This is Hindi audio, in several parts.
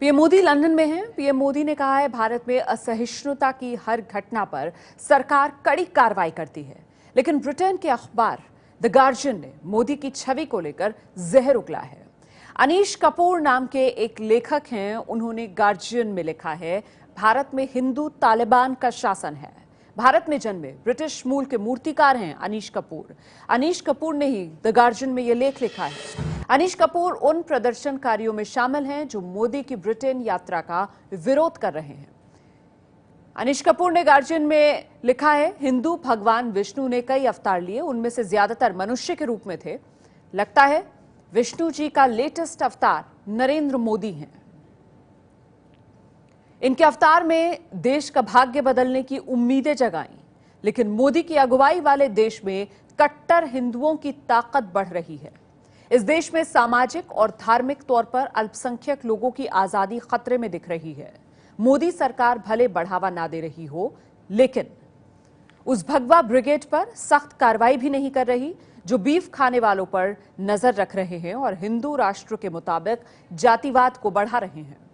पीएम मोदी लंदन में हैं। पीएम मोदी ने कहा है भारत में असहिष्णुता की हर घटना पर सरकार कड़ी कार्रवाई करती है, लेकिन ब्रिटेन के अखबार द गार्जियन ने मोदी की छवि को लेकर जहर उगला है। अनीश कपूर नाम के एक लेखक हैं, उन्होंने गार्जियन में लिखा है भारत में हिंदू तालिबान का शासन है। भारत में जन्मे ब्रिटिश मूल के मूर्तिकार हैं अनीश कपूर। अनीश कपूर ने ही द गार्जियन में यह लेख लिखा है। अनीश कपूर उन प्रदर्शनकारियों में शामिल हैं जो मोदी की ब्रिटेन यात्रा का विरोध कर रहे हैं। अनीश कपूर ने गार्जियन में लिखा है, हिंदू भगवान विष्णु ने कई अवतार लिए, उनमें से ज्यादातर मनुष्य के रूप में थे। लगता है विष्णु जी का लेटेस्ट अवतार नरेंद्र मोदी हैं। इनके अवतार में देश का भाग्य बदलने की उम्मीदें जगाई, लेकिन मोदी की अगुवाई वाले देश में कट्टर हिंदुओं की ताकत बढ़ रही है। इस देश में सामाजिक और धार्मिक तौर पर अल्पसंख्यक लोगों की आजादी खतरे में दिख रही है। मोदी सरकार भले बढ़ावा ना दे रही हो, लेकिन उस भगवा ब्रिगेड पर सख्त कार्रवाई भी नहीं कर रही जो बीफ खाने वालों पर नजर रख रहे हैं और हिंदू राष्ट्र के मुताबिक जातिवाद को बढ़ा रहे हैं।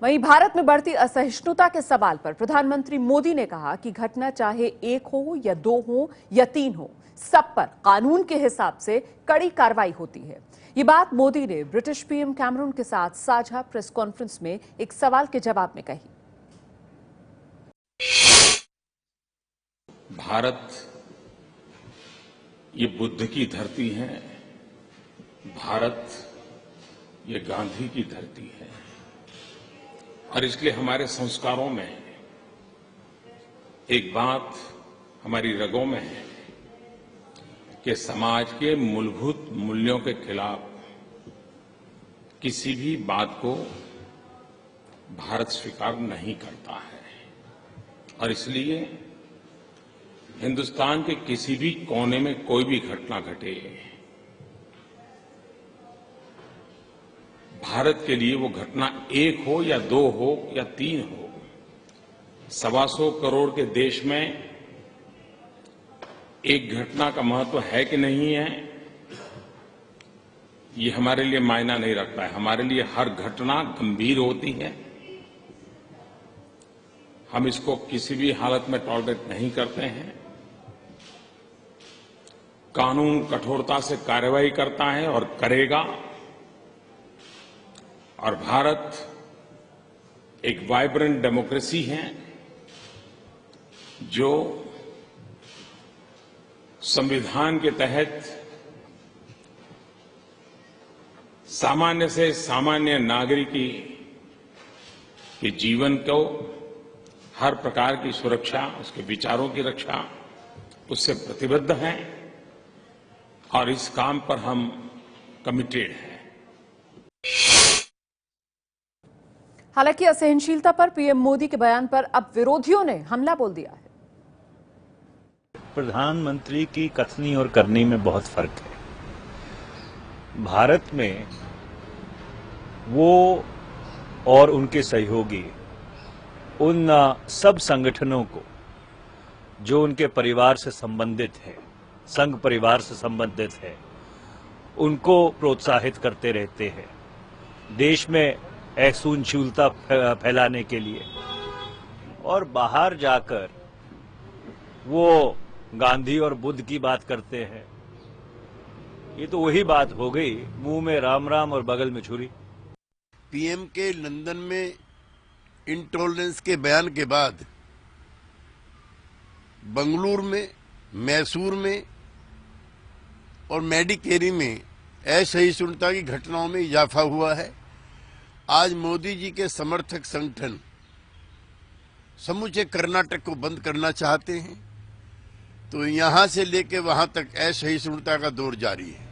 वहीं भारत में बढ़ती असहिष्णुता के सवाल पर प्रधानमंत्री मोदी ने कहा कि घटना चाहे एक हो या दो हो या तीन हो, सब पर कानून के हिसाब से कड़ी कार्रवाई होती है। ये बात मोदी ने ब्रिटिश पीएम कैमरून के साथ साझा प्रेस कॉन्फ्रेंस में एक सवाल के जवाब में कही। भारत ये बुद्ध की धरती है, भारत ये गांधी की धरती है और इसलिए हमारे संस्कारों में एक बात हमारी रगों में है कि समाज के मूलभूत मूल्यों के खिलाफ किसी भी बात को भारत स्वीकार नहीं करता है और इसलिए हिंदुस्तान के किसी भी कोने में कोई भी घटना घटे, भारत के लिए वो घटना एक हो या दो हो या तीन हो, 125 करोड़ के देश में एक घटना का महत्व है कि नहीं है, ये हमारे लिए मायना नहीं रखता है। हमारे लिए हर घटना गंभीर होती है। हम इसको किसी भी हालत में टॉलरेट नहीं करते हैं। कानून कठोरता से कार्रवाई करता है और करेगा। और भारत एक वाइब्रेंट डेमोक्रेसी है जो संविधान के तहत सामान्य से सामान्य नागरिक के जीवन को हर प्रकार की सुरक्षा, उसके विचारों की रक्षा, उससे प्रतिबद्ध है और इस काम पर हम कमिटेड हैं। हालांकि असहनशीलता पर पीएम मोदी के बयान पर अब विरोधियों ने हमला बोल दिया है। प्रधानमंत्री की कथनी और करनी में बहुत फर्क है। भारत में वो और उनके सहयोगी उन सब संगठनों को जो उनके परिवार से संबंधित है, संघ परिवार से संबंधित है, उनको प्रोत्साहित करते रहते हैं देश में असहिष्णुता फैलाने के लिए। और बाहर जाकर वो गांधी और बुद्ध की बात करते हैं। ये तो वही बात हो गई, मुंह में राम राम और बगल में छुरी। पीएम के लंदन में इंटॉलरेंस के बयान के बाद बंगलुरु में, मैसूर में और मेडिकेरी में असहिष्णुता की घटनाओं में इजाफा हुआ है। आज मोदी जी के समर्थक संगठन समूचे कर्नाटक को बंद करना चाहते हैं, तो यहां से लेकर वहां तक असहिष्णुता का दौर जारी है।